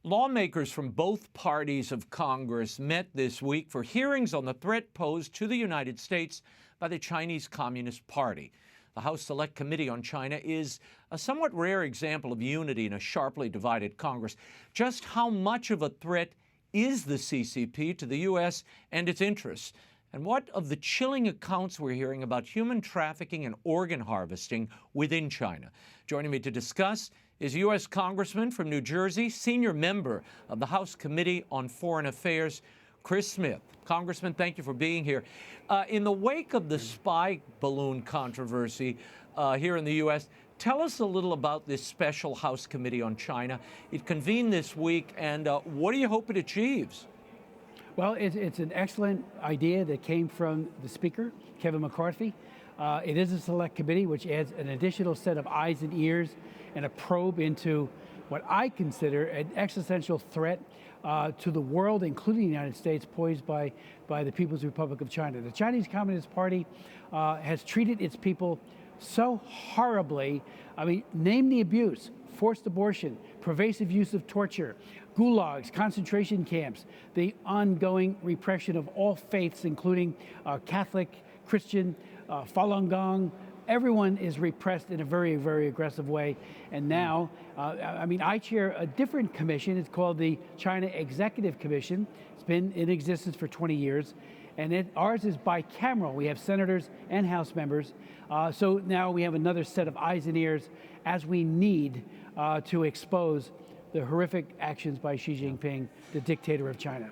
Lawmakers from both parties of Congress met this week for hearings on the threat posed to the United States by the Chinese Communist Party. The House Select Committee on China is a somewhat rare example of unity in a sharply divided Congress. Just how much of a threat is the CCP to the U.S. and its interests? And what of the chilling accounts we're hearing about human trafficking and organ harvesting within China? Joining me to discuss is U.S. Congressman from New Jersey, senior member of the House Committee on Foreign Affairs, Chris Smith. Congressman, thank you for being here. In the wake of the spy balloon controversy here in the U.S., tell us a little about this special House Committee on China. It convened this week, and what do you hope it achieves? Well, it's an excellent idea that came from the Speaker, Kevin McCarthy. It is a select committee, which adds an additional set of eyes and ears and a probe into what I consider an existential threat to the world, including the United States, posed by the People's Republic of China. The Chinese Communist Party has treated its people so horribly. I mean, name the abuse: forced abortion, pervasive use of torture, gulags, concentration camps, the ongoing repression of all faiths, including Catholic, Christian, Falun Gong. Everyone is repressed in a very, very aggressive way. And now, I chair a different commission. It's called the China Executive Commission. It's been in existence for 20 years. And ours is bicameral. We have senators and House members. So now we have another set of eyes and ears as we need to expose the horrific actions by Xi Jinping, the dictator of China.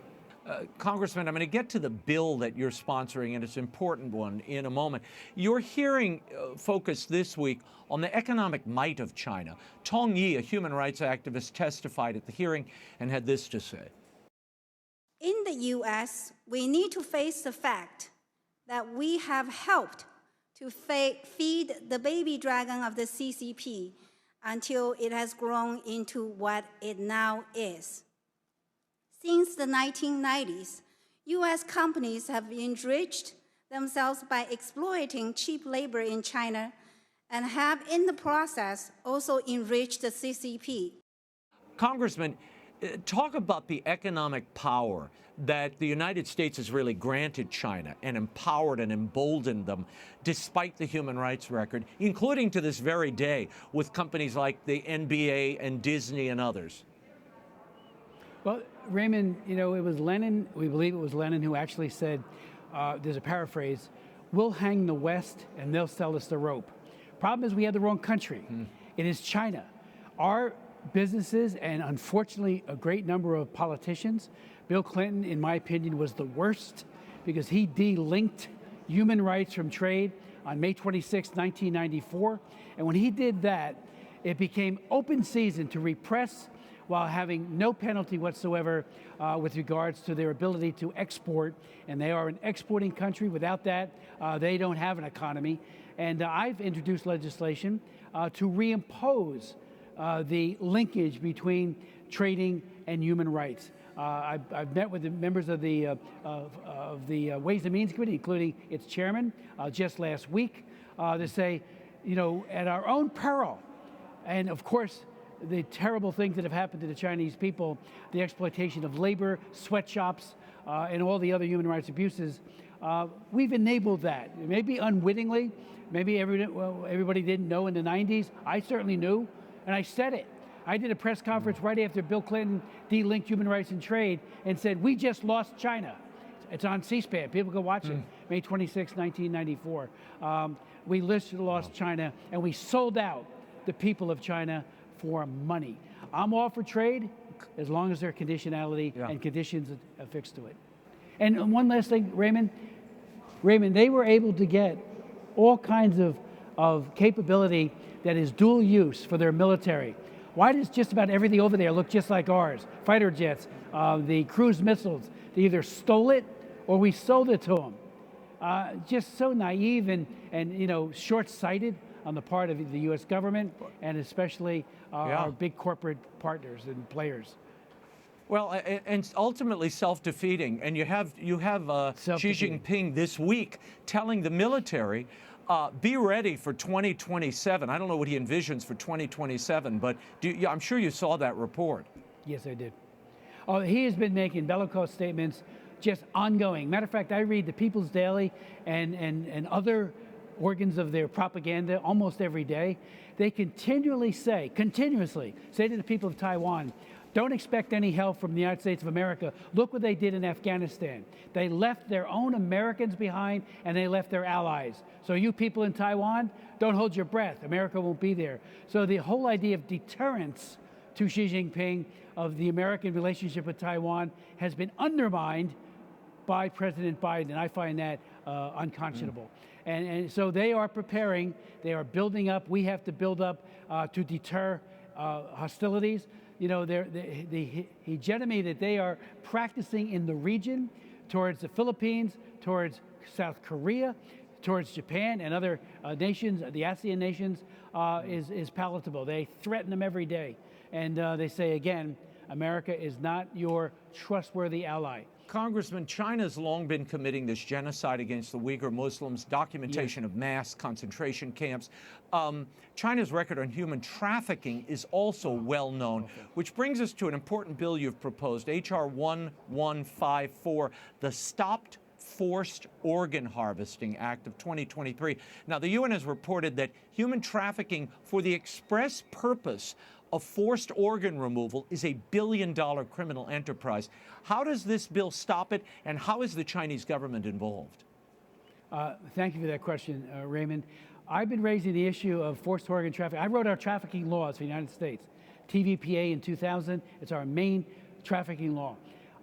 Congressman, I'm going to get to the bill that you're sponsoring, and it's an important one, in a moment. Your hearing focused this week on the economic might of China. Tong Yi, a human rights activist, testified at the hearing and had this to say. In the U.S., we need to face the fact that we have helped to feed the baby dragon of the CCP until it has grown into what it now is. Since the 1990s, U.S. companies have enriched themselves by exploiting cheap labor in China and have, in the process, also enriched the CCP. Congressman, talk about the economic power that the United States has really granted China and empowered and emboldened them despite the human rights record, including to this very day with companies like the NBA and Disney and others. Well, Raymond, it was Lenin, we believe it was Lenin, who actually said, there's a paraphrase, "We'll hang the West and they'll sell us the rope." Problem is we have the wrong country. It is China. Our businesses, and unfortunately a great number of politicians, Bill Clinton, in my opinion, was the worst because he de-linked human rights from trade on May 26, 1994. And when he did that, it became open season to repress while having no penalty whatsoever with regards to their ability to export. And they are an exporting country. Without that, they don't have an economy. And I've introduced legislation to reimpose the linkage between trading and human rights. I've met with the members of the Ways and Means Committee, including its chairman, just last week, to say, at our own peril, and of course, the terrible things that have happened to the Chinese people, the exploitation of labor, sweatshops, and all the other human rights abuses, we've enabled that. Maybe unwittingly, maybe everybody didn't know in the 90s. I certainly knew, and I said it. I did a press conference right after Bill Clinton de-linked human rights and trade and said, we just lost China. It's on C-SPAN. People can watch it. May 26, 1994. We lost China, and we sold out the people of China for money. I'm all for trade as long as there are conditionality and conditions affixed to it. And one last thing, Raymond, they were able to get all kinds of capability that is dual use for their military. Why does just about everything over there look just like ours? Fighter jets, the cruise missiles, they either stole it or we sold it to them. Just so naive and short-sighted on the part of the U.S. government and especially our big corporate partners and players. Well, and ultimately self-defeating. And you have Xi Jinping this week telling the military, be ready for 2027. I don't know what he envisions for 2027, but I'm sure you saw that report. Yes, I did. Oh, he has been making bellicose statements just ongoing. Matter of fact, I read the People's Daily and other organs of their propaganda almost every day. They continuously say to the people of Taiwan, don't expect any help from the United States of America. Look what they did in Afghanistan. They left their own Americans behind, and they left their allies. So you people in Taiwan, don't hold your breath. America won't be there. So the whole idea of deterrence to Xi Jinping, of the American relationship with Taiwan, has been undermined by President Biden, and I find that unconscionable. And so they are preparing, they are building up, we have to build up to deter hostilities. You know, the hegemony that they are practicing in the region towards the Philippines, towards South Korea, towards Japan and other nations, the ASEAN nations, is palatable. They threaten them every day. And they say, again, America is not your trustworthy ally. Congressman, China's long been committing this genocide against the Uyghur Muslims, documentation of mass concentration camps. China's record on human trafficking is also well known, which brings us to an important bill you've proposed, H.R. 1154, the Stopped Forced Organ Harvesting Act of 2023. Now, the UN has reported that human trafficking for the express purpose of forced organ removal is a billion-dollar criminal enterprise. How does this bill stop it, and how is the Chinese government involved? Thank you for that question, Raymond. I've been raising the issue of forced organ trafficking. I wrote our trafficking laws for the United States, TVPA in 2000. It's our main trafficking law.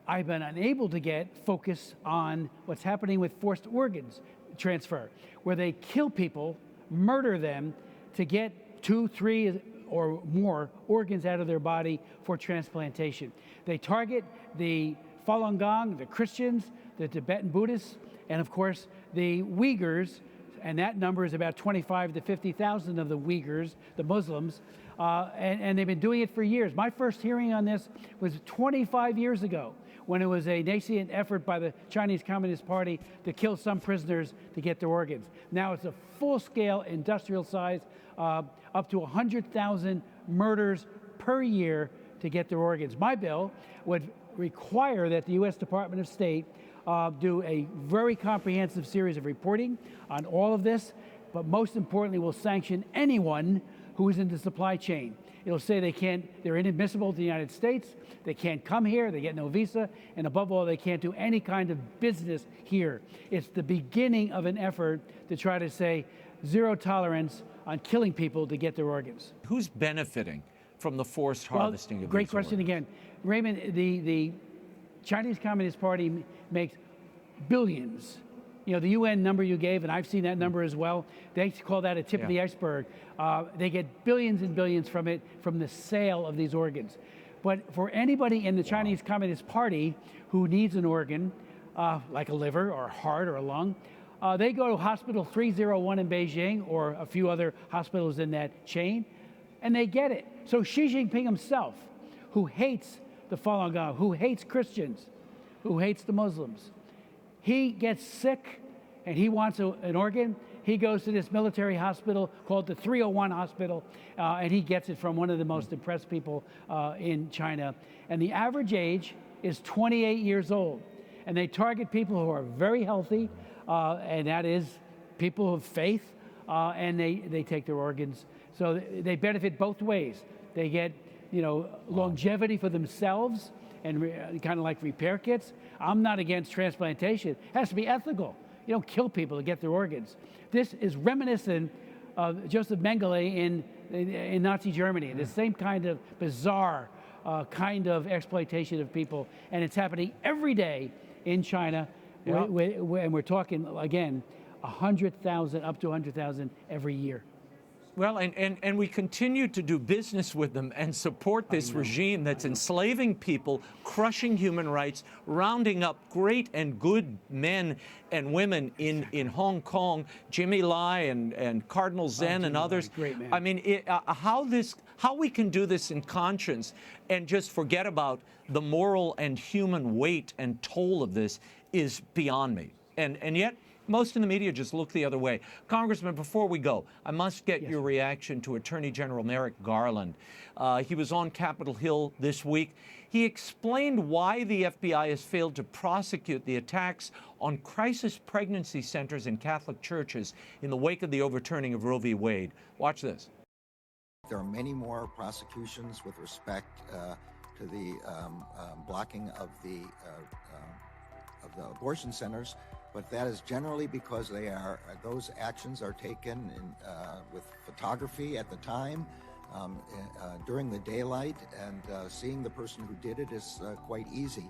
I've been unable to get focus on what's happening with forced organs transfer, where they kill people, murder them to get 2, 3, or more organs out of their body for transplantation. They target the Falun Gong, the Christians, the Tibetan Buddhists, and of course the Uyghurs, and that number is about 25 to 50,000 of the Uyghurs, the Muslims, and they've been doing it for years. My first hearing on this was 25 years ago, when it was a nascent effort by the Chinese Communist Party to kill some prisoners to get their organs. Now it's a full-scale industrial size, up to 100,000 murders per year to get their organs. My bill would require that the U.S. Department of State do a very comprehensive series of reporting on all of this, but most importantly will sanction anyone who is in the supply chain. It'll say they're inadmissible to the United States, they can't come here, they get no visa, and above all, they can't do any kind of business here. It's the beginning of an effort to try to say zero tolerance on killing people to get their organs. Who's benefiting from the forced harvesting of great these question organs? again. Raymond, the Chinese Communist Party makes billions. You know, the UN number you gave, and I've seen that number as well, they call that a tip of the iceberg. They get billions and billions from it, from the sale of these organs. But for anybody in the Chinese Communist Party who needs an organ, like a liver or a heart or a lung, they go to Hospital 301 in Beijing or a few other hospitals in that chain, and they get it. So Xi Jinping himself, who hates the Falun Gong, who hates Christians, who hates the Muslims, he gets sick and he wants an organ. He goes to this military hospital called the 301 Hospital, and he gets it from one of the most impressed people in China. And the average age is 28 years old. And they target people who are very healthy, and that is people of faith, and they take their organs. So they benefit both ways. They get, longevity for themselves and kind of like repair kits. I'm not against transplantation. It has to be ethical. You don't kill people to get their organs. This is reminiscent of Joseph Mengele in Nazi Germany. The same kind of bizarre kind of exploitation of people, and it's happening every day in China. Yeah. And we're talking, again, 100,000, up to 100,000 every year. Well, and we continue to do business with them and support this regime that's enslaving people, crushing human rights, rounding up great and good men and women in Hong Kong, Jimmy Lai and Cardinal Zen and others. Great man. I mean, how we can do this in conscience and just forget about the moral and human weight and toll of this is beyond me. And yet, most in the media just look the other way. Congressman, before we go, I must get your reaction to Attorney General Merrick Garland. He was on Capitol Hill this week. He explained why the FBI has failed to prosecute the attacks on crisis pregnancy centers in Catholic churches in the wake of the overturning of Roe v. Wade. Watch this. There are many more prosecutions with respect to the blocking of the abortion centers, but that is generally because those actions are taken with photography at the time, during the daylight, and seeing the person who did it is quite easy.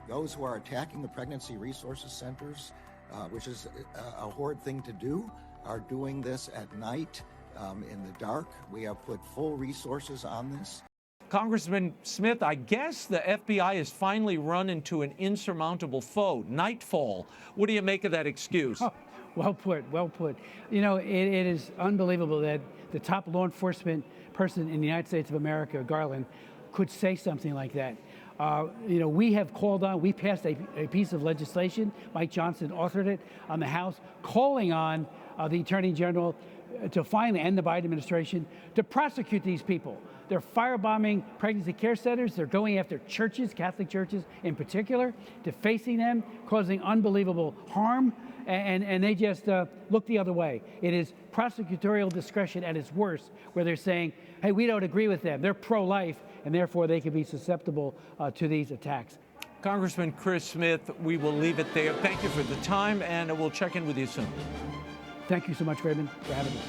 Those who are attacking the pregnancy resources centers, which is a horrid thing to do, are doing this at night, in the dark. We have put full resources on this. Congressman Smith, I guess the FBI has finally run into an insurmountable foe, nightfall. What do you make of that excuse? Oh, well put, well put. You know, it is unbelievable that the top law enforcement person in the United States of America, Garland, could say something like that. You know, we have called on, we passed a piece of legislation, Mike Johnson authored it on the House, calling on the Attorney General to finally end the Biden administration, to prosecute these people. They're firebombing pregnancy care centers. They're going after churches, Catholic churches in particular, defacing them, causing unbelievable harm, and they just look the other way. It is prosecutorial discretion at its worst, where they're saying, hey, we don't agree with them. They're pro-life, and therefore they could be susceptible to these attacks. Congressman Chris Smith, we will leave it there. Thank you for the time, and we'll check in with you soon. Thank you so much, Raymond, for having me.